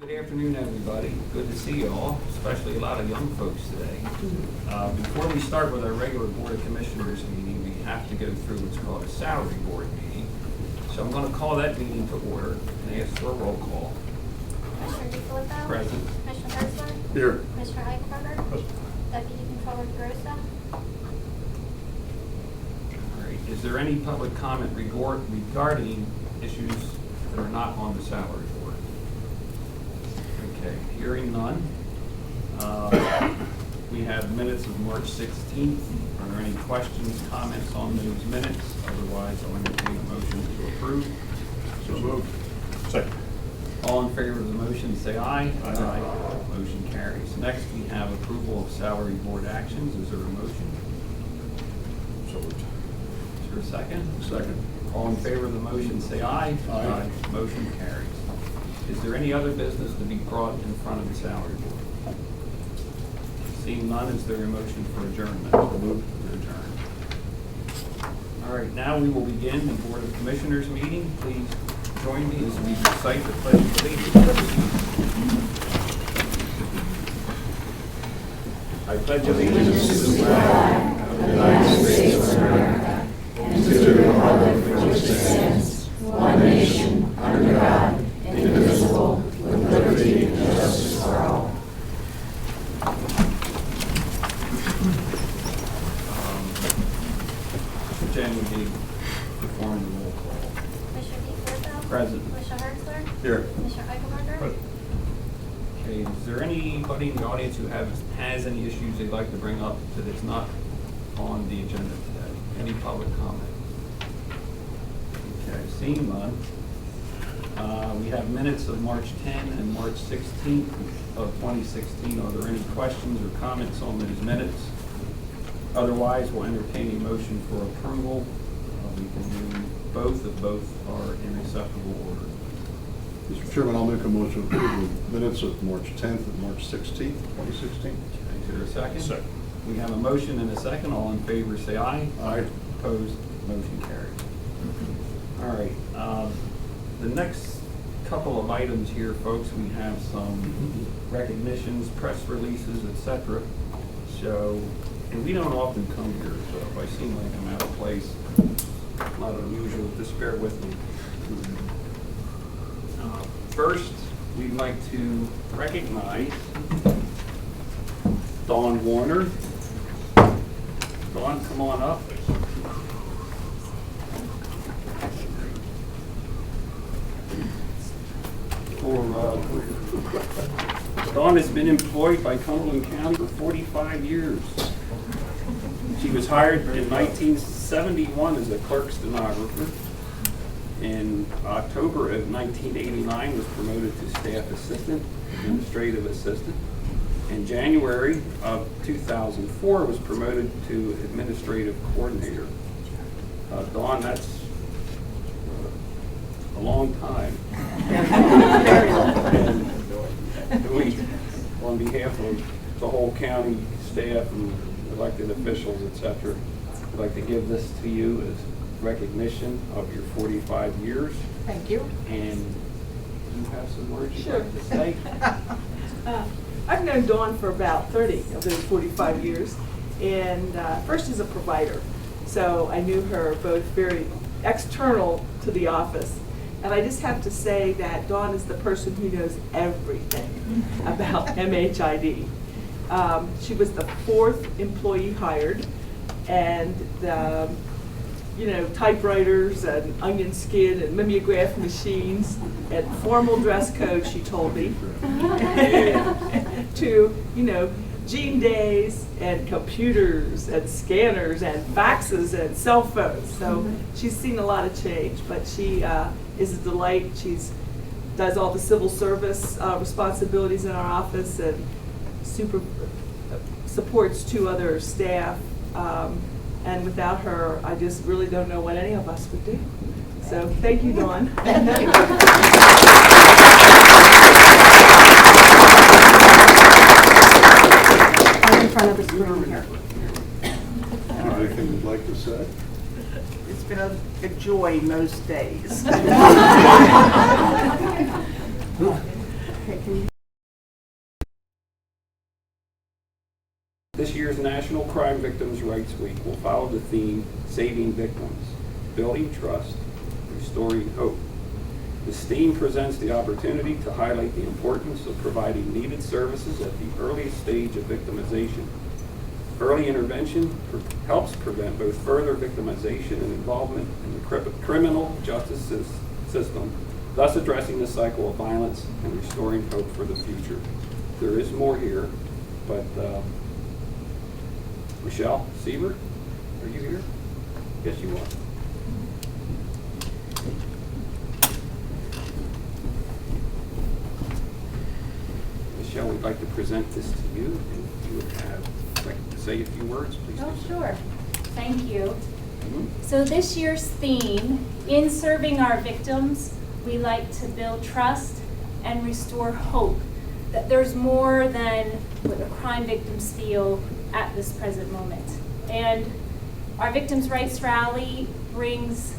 Good afternoon, everybody. Good to see you all, especially a lot of young folks today. Before we start with our regular Board of Commissioners meeting, we have to go through what's called a salary board meeting. So I'm going to call that meeting to order and ask for a roll call. Commissioner DeFilippo? Present. Commissioner Herzler? Here. Commissioner Eichelberger? Deputy Controller DeRosa? All right. Is there any public comment regarding issues that are not on the salary board? Okay, hearing none. We have minutes of March 16th. Are there any questions, comments on those minutes? Otherwise, I'll entertain a motion to approve. So moved. Second. All in favor of the motion, say aye. Aye. Motion carries. Next, we have approval of salary board actions. Is there a motion? So moved. Is there a second? Second. All in favor of the motion, say aye. Aye. Motion carries. Is there any other business to be brought in front of the salary board? Seeing none, is there a motion for adjournment? So moved to adjourn. All right, now we will begin the Board of Commissioners meeting. Please join me as we recite the Pledge of Allegiance. I pledge allegiance to the flag of the United States of America and to the republic for which it stands, one nation, under God, indivisible, with liberty and justice for all. Jen would be performing the roll call. Commissioner DeFilippo? Present. Commissioner Herzler? Here. Commissioner Eichelberger? Okay, is there anybody in the audience who has any issues they'd like to bring up that is not on the agenda today? Any public comment? Okay, seeing none. We have minutes of March 10 and March 16th of 2016. Are there any questions or comments on those minutes? Otherwise, we'll entertain a motion for approval. We can do both if both are in acceptable order. Mr. Chairman, I'll make a motion to approve the minutes of March 10th and March 16th, 2016. Is there a second? Second. We have a motion and a second. All in favor, say aye. Aye. Opposed, motion carries. All right, the next couple of items here, folks, we have some recognitions, press releases, etc. So, and we don't often come here, so if I seem like I'm out of place, not unusual, just bear with me. First, we'd like to recognize Dawn Warner. Dawn, come on up. Dawn has been employed by Cumberland County for 45 years. She was hired in 1971 as a clerk stenographer. In October of 1989 was promoted to staff assistant, administrative assistant. In January of 2004 was promoted to administrative coordinator. Dawn, that's a long time. And we, on behalf of the whole county staff and elected officials, etc., I'd like to give this to you as recognition of your 45 years. Thank you. And you have some words you'd Sure. like to say? I've known Dawn for about 30 of those 45 years, and first as a provider. So I knew her both very external to the office. And I just have to say that Dawn is the person who knows everything about MHID. She was the 4th employee hired, and typewriters and onion skin and mimeograph machines and formal dress code, she told me, to, Gene days and computers and scanners and faxes and cell phones. So she's seen a lot of change, but she is a delight. She's does all the civil service responsibilities in our office and supports 2 other staff. And without her, I just really don't know what any of us would do. So thank you, Dawn. I'm in front of this room here. Anything you'd like to say? It's been a joy most days. Okay, can This year's National Crime Victims' Rights Week will follow the theme, Saving Victims, Building Trust, Restoring Hope. This theme presents the opportunity to highlight the importance of providing needed services at the earliest stage of victimization. Early intervention helps prevent both further victimization and involvement in the criminal justice system, thus addressing the cycle of violence and restoring hope for the future. There is more here, but Michelle Siebert, are you here? Yes, you are. Michelle, we'd like to present this to you, and if you would like to say a few words, please. Oh, do so. sure. Thank you. Mhm. So this year's theme, in serving our victims, we like to build trust and restore hope that there's more than what the crime victims feel at this present moment. And our Victims' Rights Rally brings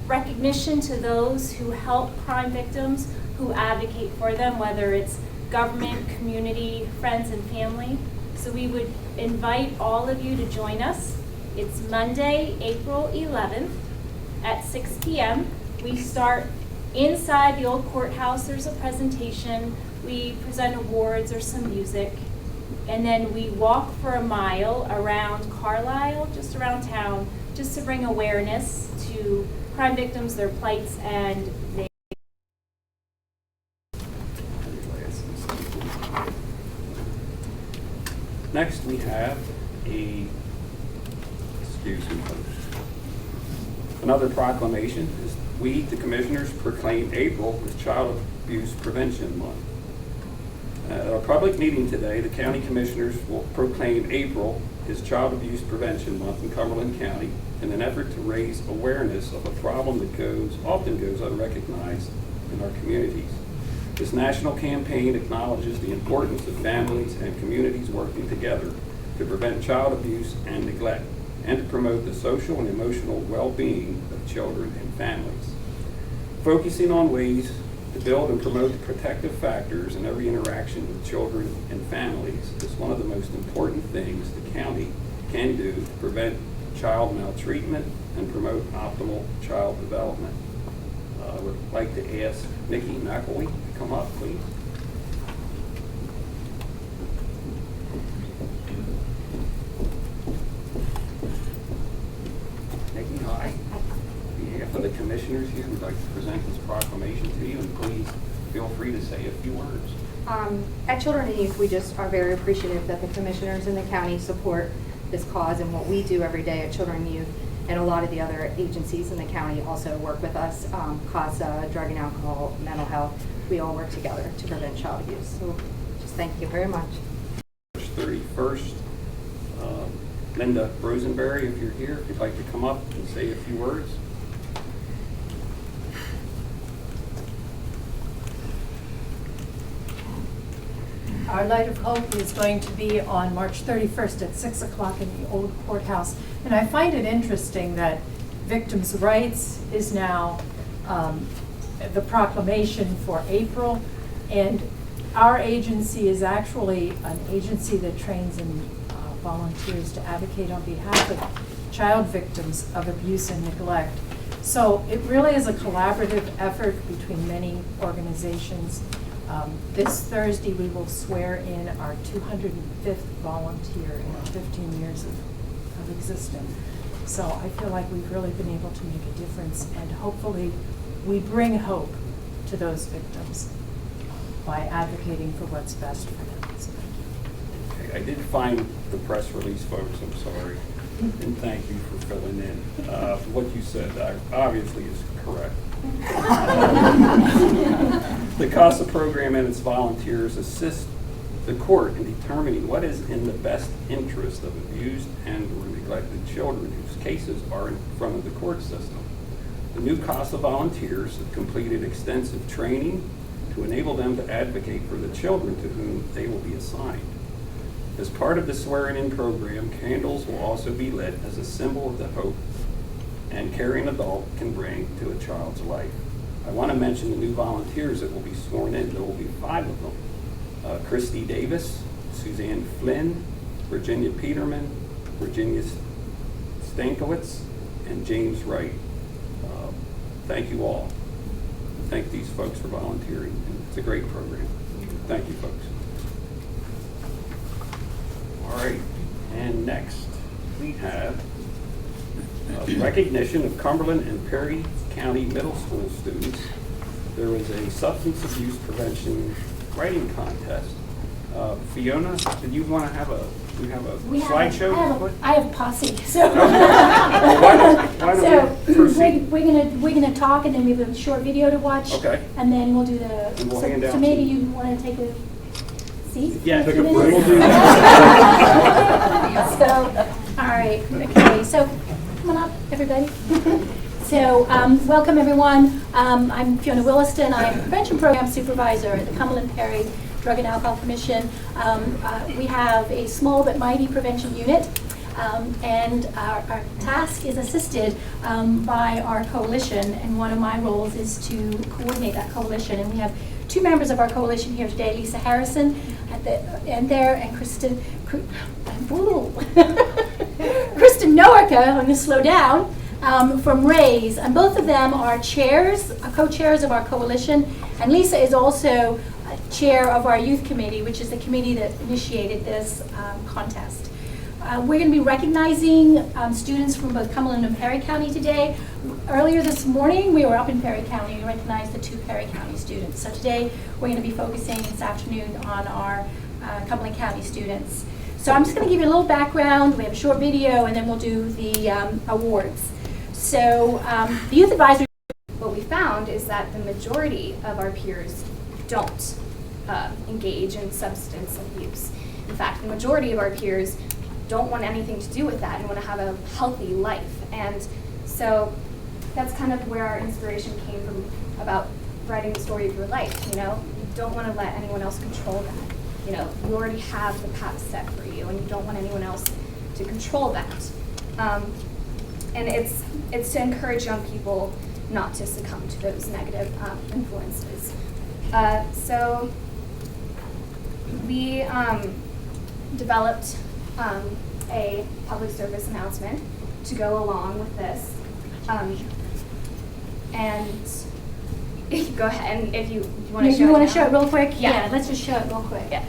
recognition to those who help crime victims, who advocate for them, whether it's government, community, friends, and family. So we would invite all of you to join us. It's Monday, April 11th at 6 p.m. We start inside the old courthouse. There's a presentation. We present awards or some music. And then we walk for a mile around Carlisle, just around town, just to bring awareness to crime victims, their plights, and their Next, we have another proclamation is we, the commissioners, proclaim April as Child Abuse Prevention Month. At our public meeting today, the county commissioners will proclaim April as Child Abuse Prevention Month in Cumberland County in an effort to raise awareness of a problem that often goes unrecognized in our communities. This national campaign acknowledges the importance of families and communities working together to prevent child abuse and neglect, and to promote the social and emotional well-being of children and families. Focusing on ways to build and promote protective factors in every interaction with children and families is one of the most important things the county can do to prevent child maltreatment and promote optimal child development. I would like to ask Nikki McElwee to come up, please. Nikki, hi. On behalf of the commissioners here, we'd like to present this proclamation to you, and please feel free to say a few words. At Children and Youth, we just are very appreciative that the commissioners in the county support this cause and what we do every day at Children and Youth. And a lot of the other agencies in the county also work with us, CASA, drug and alcohol, mental health. We all work together to prevent child abuse. So just thank you very much. March 31st, Linda Rosenberry, if you're here, if you'd like to come up and say a few words. Our Light of Hope is going to be on March 31st at 6 o'clock in the old courthouse. And I find it interesting that Victims' Rights is now the proclamation for April. And our agency is actually an agency that trains and volunteers to advocate on behalf of child victims of abuse and neglect. So it really is a collaborative effort between many organizations. This Thursday, we will swear in our 205th volunteer in our 15 years of existence. So I feel like we've really been able to make a difference, and hopefully we bring hope to those victims by advocating for what's best for them. So thank you. Okay, I did find the press release, folks, I'm sorry, and thank you for filling in. What you said obviously is correct. The CASA program and its volunteers assist the court in determining what is in the best interest of abused and or neglected children whose cases are in front of the court system. The new CASA volunteers have completed extensive training to enable them to advocate for the children to whom they will be assigned. As part of the swearing-in program, candles will also be lit as a symbol of the hope and caring adult can bring to a child's life. I want to mention the new volunteers that will be sworn in. There will be 5 of them. Christy Davis, Suzanne Flynn, Virginia Peterman, Virginia Stankiewicz, and James Wright. Thank you all. Thank these folks for volunteering. It's a great program. Thank you, folks. All right, and next we have recognition of Cumberland and Perry County Middle School students. There was a substance abuse prevention writing contest. Fiona, did you want to have a slideshow? I have posse, so. Why don't we proceed? We're gonna talk, and then we have a short video to watch. Okay. And then we'll do And we'll so hand out maybe some- you wanna take a seat? Yeah, for take a minute? we'll do So, all right, okay, so come on up, everybody. So, welcome everyone. I'm Fiona Williston. I'm Prevention Program Supervisor at the Cumberland Perry Drug and Alcohol Commission. We have a small but mighty prevention unit, and our task is assisted by our coalition, and one of my roles is to coordinate that coalition. And we have two members of our coalition here today, Lisa Harrison and Kristen Noaca, I'm going to slow down, from RAISE, and both of them are co-chairs of our coalition, and Lisa is also chair of our youth committee, which is the committee that initiated this contest. We're going to be recognizing students from both Cumberland and Perry County today. Earlier this morning, we were up in Perry County and recognized the 2 Perry County students. So today, we're going to be focusing this afternoon on our Cumberland County students. So I'm just going to give you a little background. We have a short video, and then we'll do the awards. So the Youth Advisory. What we found is that the majority of our peers don't engage in substance abuse. In fact, the majority of our peers don't want anything to do with that and want to have a healthy life. And so that's kind of where our inspiration came from about writing the story of your life. You know, you don't want to let anyone else control that. You know, you already have the path set for you, and you don't want anyone else to control that. And it's to encourage young people not to succumb to those negative influences. So we developed a public service announcement to go along with this. And go ahead, and if you want to show it. You want now. to show it real quick? Yeah. Let's just show it real quick. Yeah.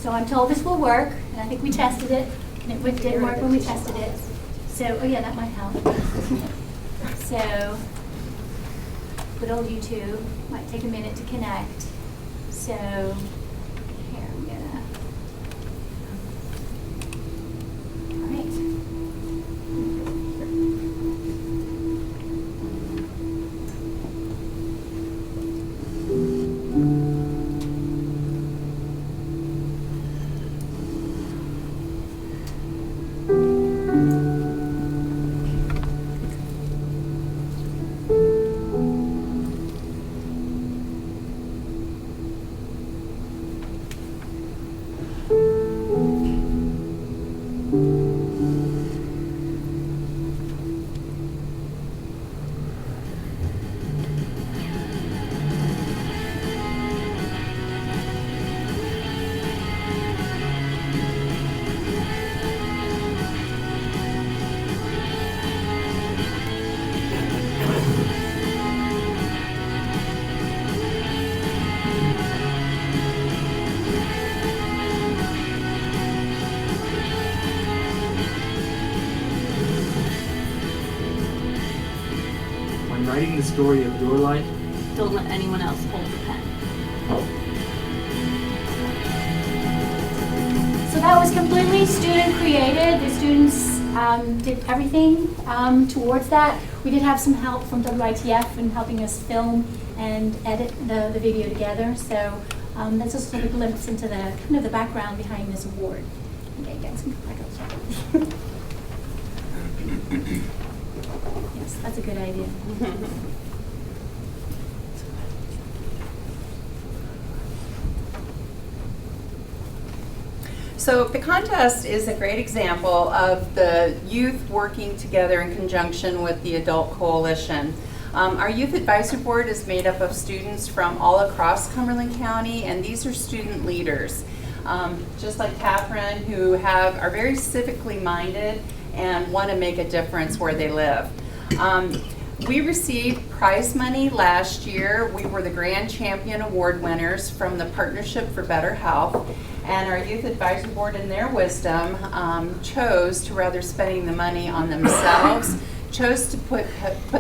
So I'm told this will work, and I think we tested it, and it did work when we tested it. So, oh yeah, that might help. So, good old YouTube, might take a minute to connect. So, here, I'm gonna, all right. When writing the story of your life, Don't let anyone else hold the pen. So that was completely student created. The students did everything towards that. We did have some help from WITF in helping us film and edit the video together. So that's just sort of a glimpse into the kind of the background behind this award. Okay, guys, back up. Yes, that's a good idea. So the contest is a great example of the youth working together in conjunction with the Adult Coalition. Our Youth Advisory Board is made up of students from all across Cumberland County, and these are student leaders, just like Catherine, who are very civically minded and want to make a difference where they live. We received prize money last year. We were the Grand Champion Award winners from the Partnership for Better Health, and our Youth Advisory Board, in their wisdom, chose to, rather spending the money on themselves, chose to put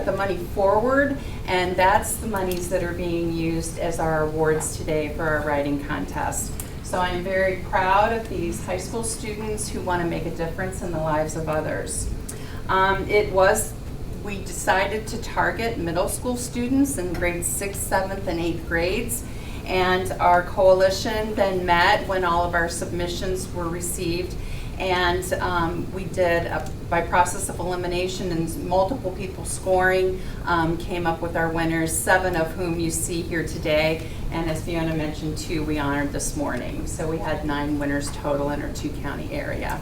the money forward, and that's the monies that are being used as our awards today for our writing contest. So I'm very proud of these high school students who want to make a difference in the lives of others. We decided to target middle school students in grades 6th, 7th, and 8th grades. And our coalition then met when all of our submissions were received. And we did, by process of elimination and multiple people scoring, came up with our winners, 7 of whom you see here today. And as Fiona mentioned, 2 we honored this morning. So we had 9 winners total in our 2-county area.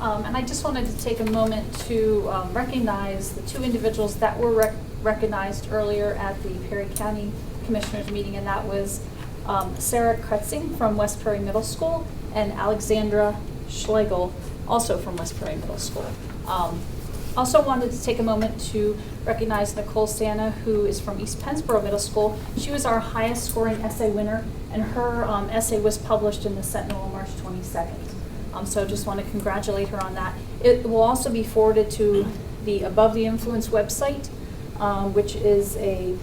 And I just wanted to take a moment to recognize the 2 individuals that were recognized earlier at the Perry County Commissioners meeting, and that was Sarah Kretzing from West Perry Middle School and Alexandra Schlegel, also from West Perry Middle School. Also wanted to take a moment to recognize Nicole Stana, who is from East Pennsboro Middle School. She was our highest scoring essay winner, and her essay was published in the Sentinel on March 22nd. So just want to congratulate her on that. It will also be forwarded to the Above the Influence website, which is a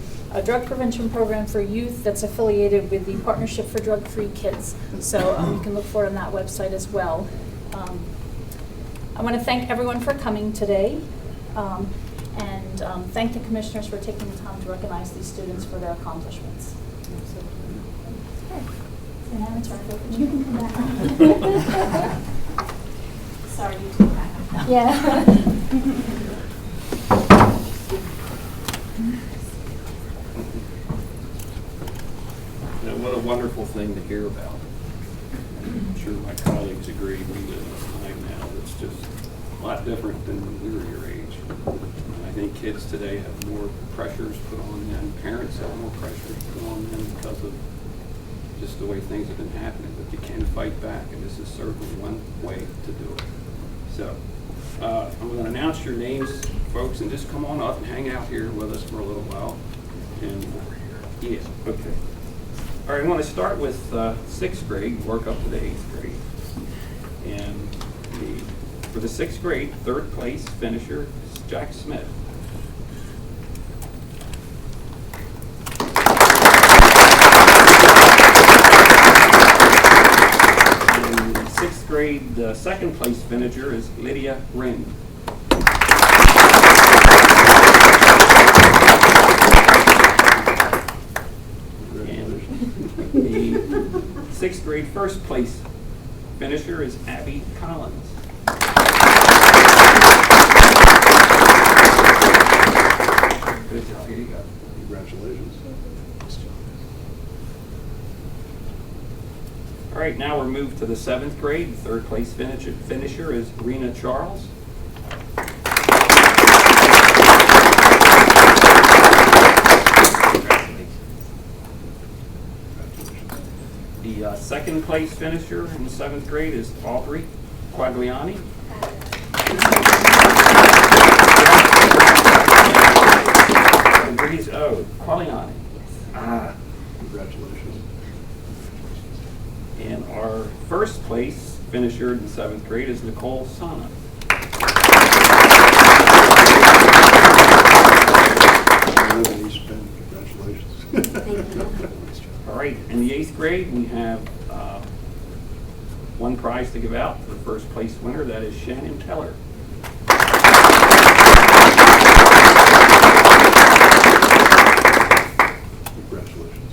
drug prevention program for youth that's affiliated with the Partnership for Drug-Free Kids. So you can look for it on that website as well. I want to thank everyone for coming today, and thank the commissioners for taking the time to recognize these students for their accomplishments. And now it's our turn. You can come back. Sorry, you took that. Yeah. What a wonderful thing to hear about. I'm sure my colleagues agree. We live in a time now that's just a lot different than when we were your age. And I think kids today have more pressures put on them. Parents have more pressures put on them because of just the way things have been happening, but you can fight back, and this is certainly one way to do it. So, I'm going to announce your names, folks, and just come on up and hang out here with us for a little while. And yeah, okay. All right, I want to start with 6th grade, work up to the 8th grade. And for the 6th grade, 3rd place finisher is Jack Smith. Grade, the 2nd place finisher is Lydia Ring. And the 6th grade 1st place finisher is Abby Collins. Good job. Here you go. Congratulations. All right, now we're moved to the 7th grade. The 3rd place finisher is Rena Charles. The 2nd place finisher in the 7th grade is Aubrey Quagliani. Quagliani. Congratulations. And our 1st place finisher in the 7th grade is Nicole Sana. Congratulations. All right, in the 8th grade, we have one prize to give out for the 1st place winner. That is Shannon Keller. Congratulations.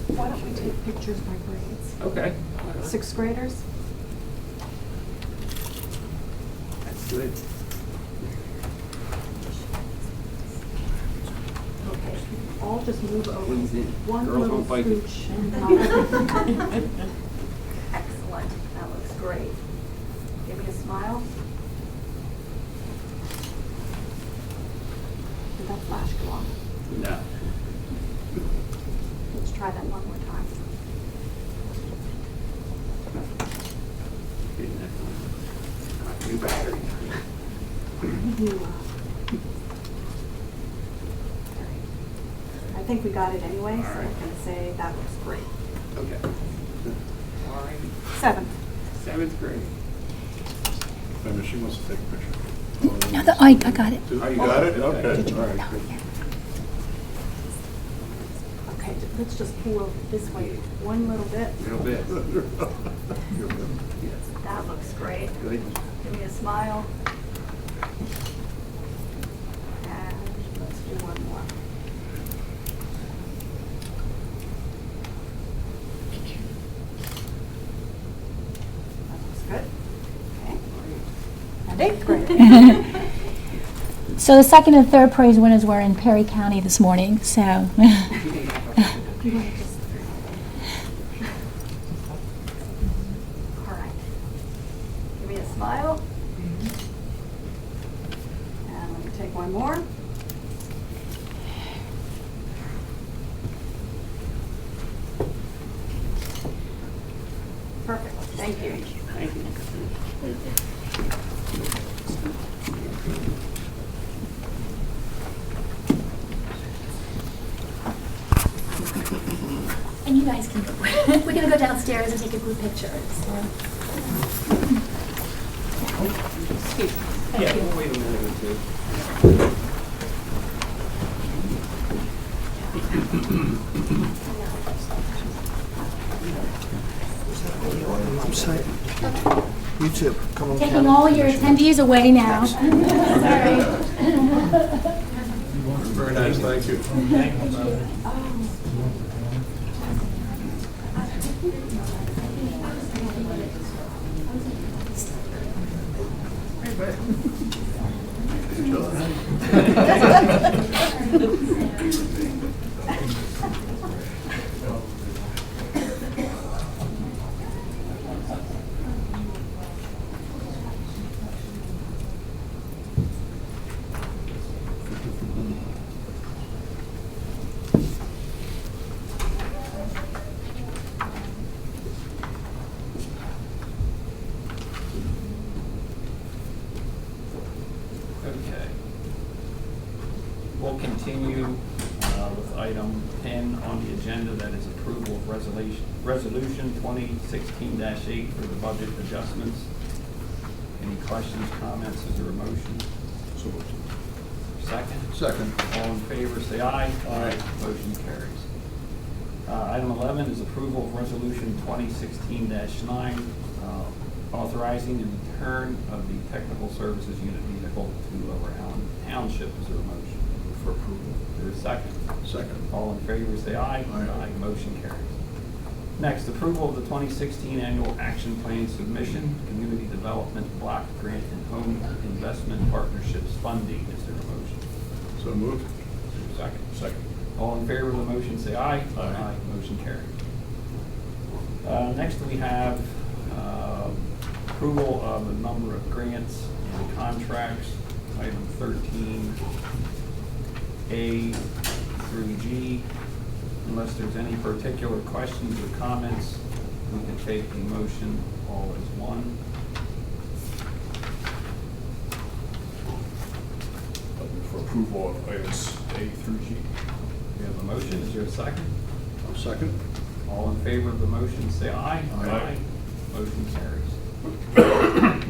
Why don't we take pictures by grades? Okay. 6th graders? That's good. Okay. I'll just move over. Please in. One Girls little don't bite it. scooch. Excellent. That looks great. Give me a smile. I think we got it anyway, so I can say that looks great. Okay. All right. 7. 7th grade. And she wants to take a picture. No, I got it. Oh, you got it? Okay, Okay. all right. good. Okay, let's just pull over this way one little bit. Little bit. That looks great. Good. Give me a smile. And let's do one more. That looks good. Okay. And 8th grade. So the second and third praise winners were in Perry County this morning, so. You want to just... All right. Give me a smile. And let me take one more. Perfect. Thank you. Thank you. And you guys can go. We're gonna go downstairs and take a group picture. Yeah, we'll wait a minute or two. You too. Come on, Taking all your attendees away now. Sorry. Very nice, thank you. Okay. We'll continue with item 10 on the agenda, that is approval of resolution 2016-8 for the budget adjustments. Any questions, comments, is there a motion? So moved. Second? Second. All in favor, say aye. Aye. Motion carries. Item 11 is approval of resolution 2016-9, authorizing the return of the technical services unit vehicle to Lower Allen Township. Is there a motion for approval? Is there a second? Second. All in favor, say aye. Aye. Motion carries. Next, approval of the 2016 annual action plan submission, community development block grant and home investment partnerships funding. Is there a motion? So moved. Is there a second? Second. All in favor of the motion, say aye. Aye. Motion carries. Next, we have approval of a number of grants and contracts, item 13A through G. Unless there's any particular questions or comments, we can take a motion all as one. For approval of items A through G. We have a motion. Is there a second? Second. All in favor of the motion, say aye. Aye. Motion carries.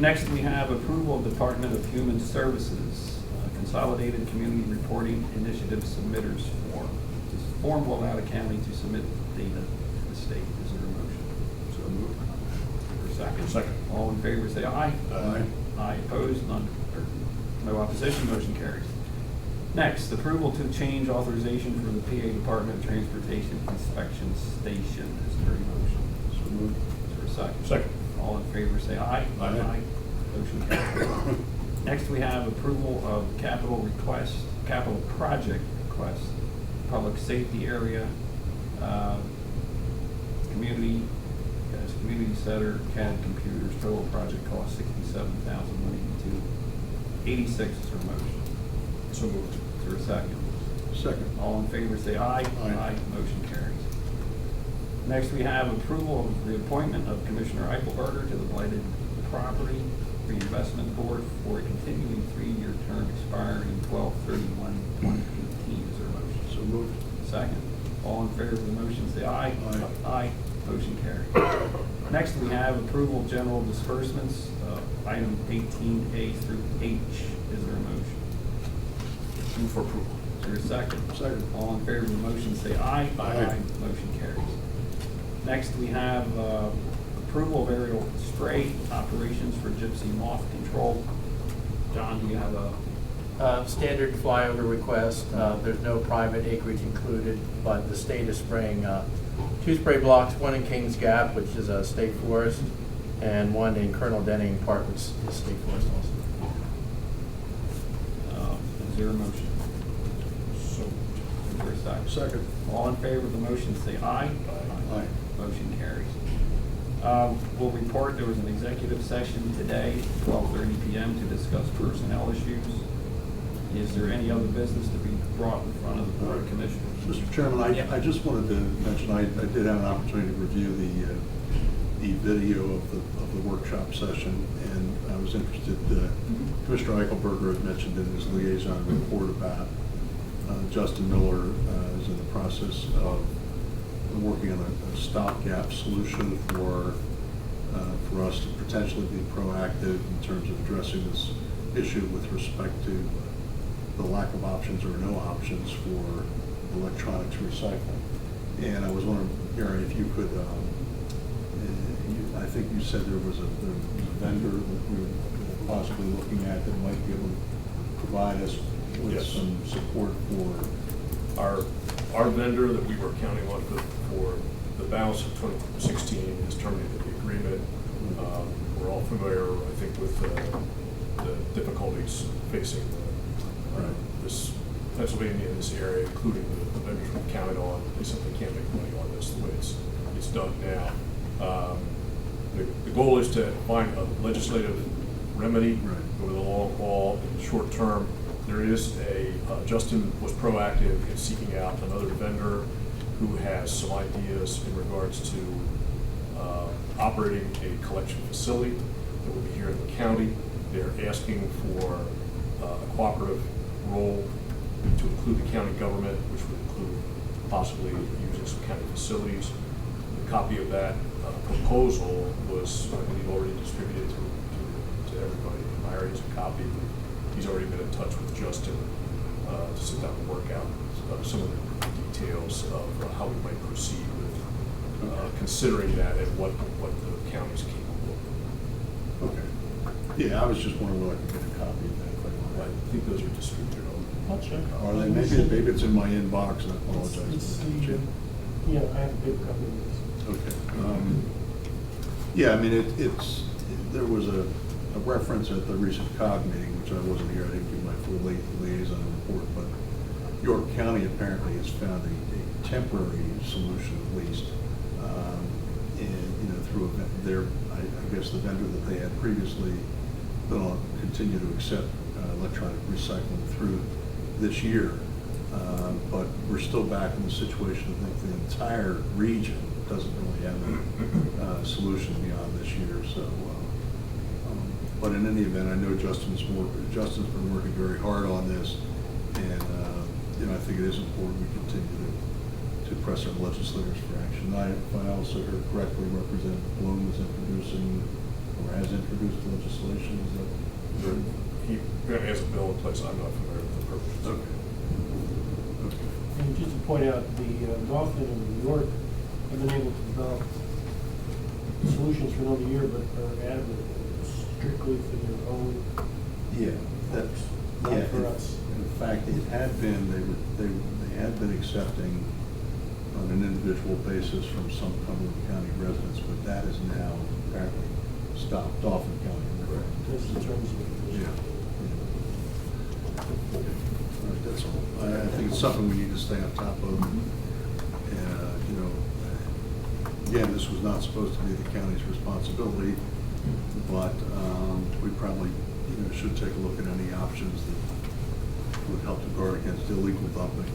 Next, we have approval of Department of Human Services, Consolidated Community Reporting Initiative Submitters Form. This form will allow the county to submit data to the state. Is there a motion? So moved. For a second? Second. All in favor, say aye. Aye. Aye, opposed, none, or no opposition, motion carries. Next, approval to change authorization for the PA Department of Transportation Inspection Station. Is there a motion? So moved. Is there a second? Second. All in favor, say aye. Aye. Motion carries. Next, we have approval of capital project request, public safety area, community center, CAD computers, total project cost $67,182.86. Is there a motion? So moved. Is there a second? Second. All in favor, say aye. Aye. Motion carries. Next, we have approval of the appointment of Commissioner Eichelberger to the Blighted Property Reinvestment Board for a continuing 3-year term expiring 12/31/2018. Is there a motion? So moved. Second. All in favor of the motion, say aye. Aye. Aye. Motion carries. Next, we have approval of general disbursements, item 18A through H. Is there a motion? Move for approval. Is there a second? Second. All in favor of the motion, say aye. Aye. Motion carries. Next, we have approval of aerial spray operations for gypsy moth control. John, do you have a? Standard flyover request. There's no private acreage included, but the state is spraying 2 spray blocks, one in Kings Gap, which is a state forest, and one in Colonel Denning Park, which is state forest also. Is there a motion? So. Is there a second? Second. All in favor of the motion, say aye. Aye. Motion carries. We'll report there was an executive session today, 12:30 p.m. to discuss personnel issues. Is there any other business to be brought in front of the Board of Commissioners? Mr. Chairman, Yeah. I just wanted to mention, I did have an opportunity to review the video of the workshop session, and I was interested, Commissioner Eichelberger had mentioned in his liaison report about Justin Miller is in the process of working on a stopgap solution for us to potentially be proactive in terms of addressing this issue with respect to the lack of options or no options for electronics recycling. And I was wondering, Gary, if you could, I think you said there was a vendor that we were possibly looking at that might be able to provide us with Yes. some support for. Our vendor that we were counting on for the balance of 2016 has terminated the agreement. We're all familiar, I think, with the difficulties facing this Pennsylvania in this area, including the vendors we've counted on. They simply can't make money on this the way it's done now. The goal is to find a legislative remedy over the long haul. In the short term, there is Justin was proactive in seeking out another vendor who has some ideas in regards to operating a collection facility that will be here in the county. They're asking for a cooperative role to include the county government, which would include possibly using some county facilities. A copy of that proposal was, I believe, already distributed to everybody. Larry has a copy. He's already been in touch with Justin to sit down and work out some of the details of how we might proceed with considering that and what the county's capable of. Okay. Yeah, I was just wondering whether I could get a copy of that. I think those are distributed on. I'll check. Are they? Maybe it's in my inbox, and I apologize. Jim? Yeah, I have a big copy of this. Okay. Yeah, I mean, there was a reference at the recent COG meeting, which I wasn't here, I didn't give my full liaison report, but York County apparently has found a temporary solution at least, and, through I guess the vendor that they had previously been on, continue to accept electronic recycling through this year. But we're still back in the situation, I think the entire region doesn't really have a solution beyond this year. So, but in any event, I know Justin's been working very hard on this, and I think it is important we continue to press our legislators for action. If I also heard correctly, Representative Bloom is introducing or has introduced legislation. Is that correct? He has a bill in place. I'm not familiar with the purpose. Okay. And just to point out, the Dauphin and New York have been able to develop solutions for another year, but are adamant strictly for their own. Yeah, that's not for us. In fact, it had been they had been accepting on an individual basis from some Cumberland County residents, but that is now apparently stopped. Dauphin County. Correct. That's in terms of. Yeah. All right, that's all. I think it's something we need to stay on top of. Again, this was not supposed to be the county's responsibility, but we probably should take a look at any options that would help to guard against illegal dumping.